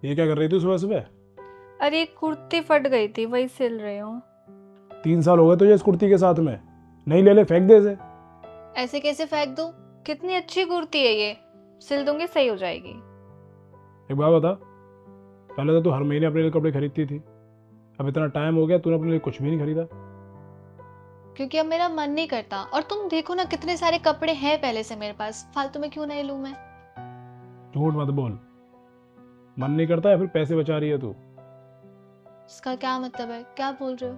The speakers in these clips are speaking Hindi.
ये क्या कर रही थी सुबह सुबह? अरे कुर्ती फट गई थी, वही सिल रही हूँ। 3 साल हो गए तुझे इस कुर्ती के साथ में। नहीं ले ले, फेंक दे इसे। ऐसे कैसे फेंक दूँ? कितनी अच्छी कुर्ती है ये। सिल दूंगी, सही हो जाएगी। एक बात बता, पहले तो तू हर महीने अपने लिए कपड़े खरीदती थी। अब इतना टाइम हो गया, तूने अपने लिए कुछ भी नहीं खरीदा। क्योंकि अब मेरा मन नहीं करता, और तुम देखो ना कितने सारे कपड़े हैं पहले से मेरे पास, फालतू में क्यों नहीं लूँ मैं। झूठ मत बोल। मन नहीं करता या फिर पैसे बचा रही है तू? इसका क्या मतलब है? क्या बोल रहे हो?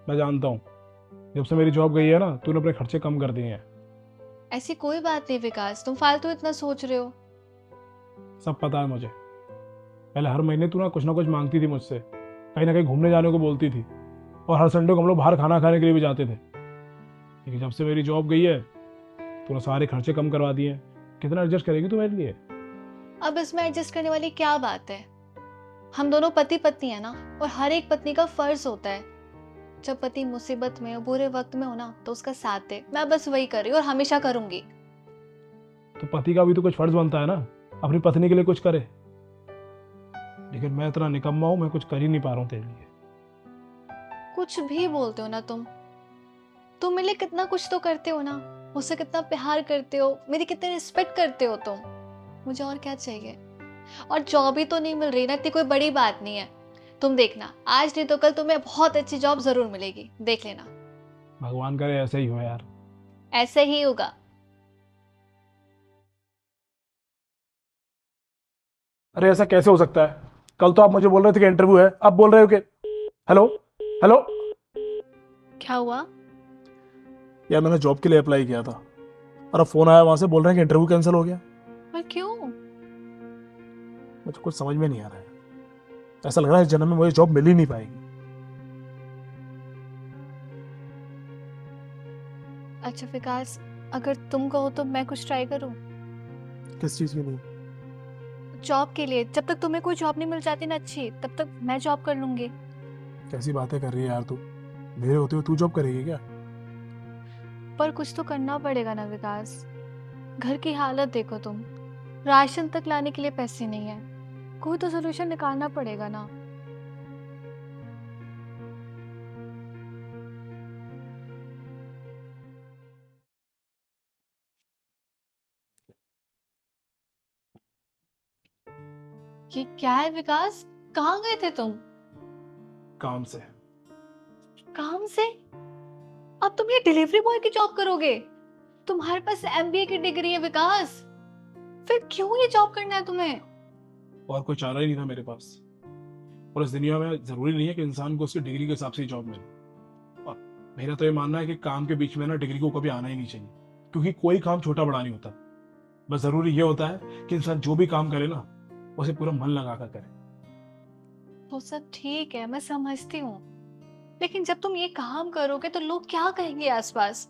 मैं जानता हूँ। जब से मेरी जॉब गई है ना, तूने अपने खर्चे कम कर दिए हैं। ऐसी कोई बात नहीं विकास, तुम फालतू इतना सोच रहे हो। सब पता है मुझे। पहले हर महीने तू ना कुछ मांगती थी मुझसे, कहीं ना कहीं घूमने जाने को बोलती थी, और हर संडे को हम लोग बाहर खाना खाने के लिए भी जाते थे। लेकिन जब से मेरी जॉब गई है, तूने सारे खर्चे कम करवा दिए हैं। कितना एडजस्ट करेगी तू मेरे लिए? अब इसमें एडजस्ट करने वाली क्या बात है? हम दोनों पति पत्नी है ना, और हर एक पत्नी का फर्ज होता है जब पति मुसीबत में और बुरे वक्त में हो ना तो उसका साथ दे। मैं बस वही कर रही हूँ और हमेशा करूंगी। तो पति का भी तो कुछ फर्ज बनता है ना, अपनी पत्नी के लिए कुछ करे। लेकिन मैं इतना निकम्मा हूं, मैं कुछ कर ही नहीं पा रहा हूँ तेरे लिए। कुछ भी बोलते हो ना तुम मेरे लिए कितना कुछ तो करते हो ना। मुझसे कितना प्यार करते हो, मेरी कितनी रिस्पेक्ट करते हो तुम। मुझे और क्या चाहिए? और जॉब ही तो नहीं मिल रही ना, इतनी कोई बड़ी बात नहीं है। तुम देखना, आज नहीं तो कल तुम्हें बहुत अच्छी जॉब जरूर मिलेगी, देख लेना। भगवान करे ऐसे ही हो यार। ऐसे ही होगा। अरे ऐसा कैसे हो सकता है? कल तो आप मुझे बोल रहे थे कि इंटरव्यू है, अब बोल रहे हो कि हेलो हेलो। क्या हुआ? यार मैंने जॉब के लिए अप्लाई किया था, और अब फोन आया वहां से, बोल रहे हैं कि इंटरव्यू कैंसिल हो गया। पर क्यों? मुझे कुछ समझ में नहीं आ रहा है। ऐसा लग रहा है इस जन्म में मुझे जॉब मिल ही नहीं पाएगी। अच्छा विकास, अगर तुम कहो तो मैं कुछ ट्राई करूं। किस चीज की नहीं? जॉब के लिए, जब तक तुम्हें कोई जॉब नहीं मिल जाती ना अच्छी, तब तक मैं जॉब कर लूंगी। कैसी बातें कर रही है यार तू? मेरे होते हुए तू जॉब करेगी क्या? पर कुछ तो करना पड़ेगा ना विकास। घर की हालत देखो तुम, राशन तक लाने के लिए पैसे नहीं है। कोई तो सोल्यूशन निकालना पड़ेगा ना। ये क्या है विकास? कहाँ गए थे तुम? काम से। काम से? अब तुम ये डिलीवरी बॉय की जॉब करोगे? तुम्हारे पास एमबीए की डिग्री है विकास, फिर क्यों ये जॉब करना है तुम्हें? और कोई चारा ही नहीं था मेरे पास। और इस दुनिया में जरूरी नहीं है कि इंसान को उसकी डिग्री के हिसाब से ही जॉब मिले। और मेरा तो ये मानना है कि काम के बीच में ना डिग्री को कभी आना ही नहीं चाहिए, क्योंकि कोई काम छोटा बड़ा नहीं होता। बस जरूरी ये होता है कि इंसान जो भी काम करे ना, उसे पूरा मन लगा कर करे। वो सब ठीक है, मैं समझती हूँ। लेकिन जब तुम ये काम करोगे तो लोग क्या कहेंगे आसपास?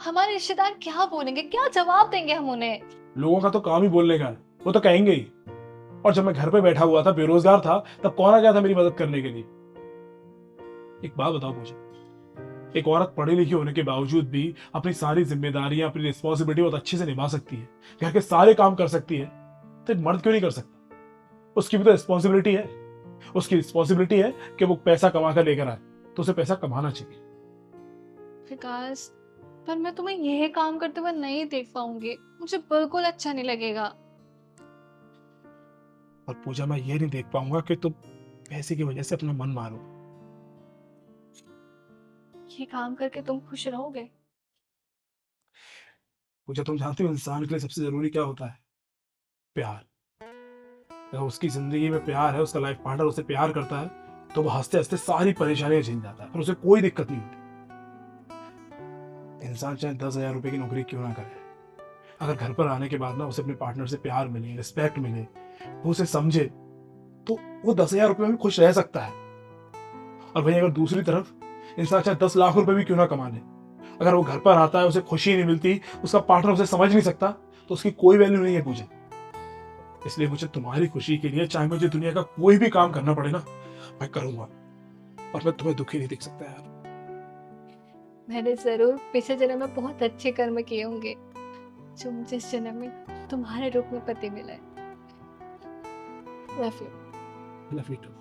हमारे रिश्तेदार क्या बोलेंगे, क्या जवाब देंगे हम उन्हें? लोगों का तो काम ही बोलने का है, वो तो कहेंगे ही। और जब मैं घर पे बैठा हुआ था, बेरोजगार था, तब कौन आ गया था मेरी मदद करने के लिए? एक बात बताओ मुझे, एक औरत पढ़ी लिखी होने के बावजूद भी अपनी सारी जिम्मेदारियां, अपनी रिस्पॉन्सिबिलिटी बहुत अच्छे से निभा सकती है, घर के सारे काम कर सकती है, तो एक मर्द क्यों नहीं कर सकता? उसकी भी तो रिस्पॉन्सिबिलिटी है। उसकी रिस्पॉन्सिबिलिटी है कि वो पैसा कमा कर लेकर आए, तो उसे पैसा कमाना चाहिए। विकास, पर मैं तुम्हें यह काम करते हुए नहीं देख पाऊंगी। मुझे बिल्कुल अच्छा नहीं लगेगा। और पूजा, मैं ये नहीं देख पाऊंगा कि तुम पैसे की वजह से अपना मन मारो। ये काम करके तुम खुश रहोगे? पूजा, तुम जानती हो इंसान के लिए सबसे जरूरी क्या होता है? प्यार। अगर उसकी जिंदगी में प्यार है, उसका लाइफ पार्टनर उसे प्यार करता है, तो वो हंसते हंसते सारी परेशानियां झेल जाता है, फिर उसे कोई दिक्कत नहीं होती। इंसान चाहे 10,000 रुपए की नौकरी क्यों ना करे, अगर घर पर आने के बाद ना उसे अपने पार्टनर से प्यार मिले, रिस्पेक्ट मिले, वो उसे समझे, तो वो 10,000 रुपये में भी खुश रह सकता है। और वहीं अगर दूसरी तरफ इंसान चाहे 10 लाख रुपए भी क्यों ना कमा ले, अगर वो घर पर आता है, उसे खुशी नहीं मिलती, उसका पार्टनर उसे समझ नहीं सकता, तो उसकी कोई वैल्यू नहीं है मुझे। इसलिए मुझे तुम्हारी खुशी के लिए चाहे मुझे दुनिया का कोई भी काम करना पड़े ना, मैं करूंगा। और मैं तुम्हें दुखी नहीं देख सकता यार। मैंने जरूर पिछले जन्म में बहुत अच्छे कर्म किए होंगे, जो मुझे इस जन्म में तुम्हारे रूप में पति मिला है। Love you. Love you to.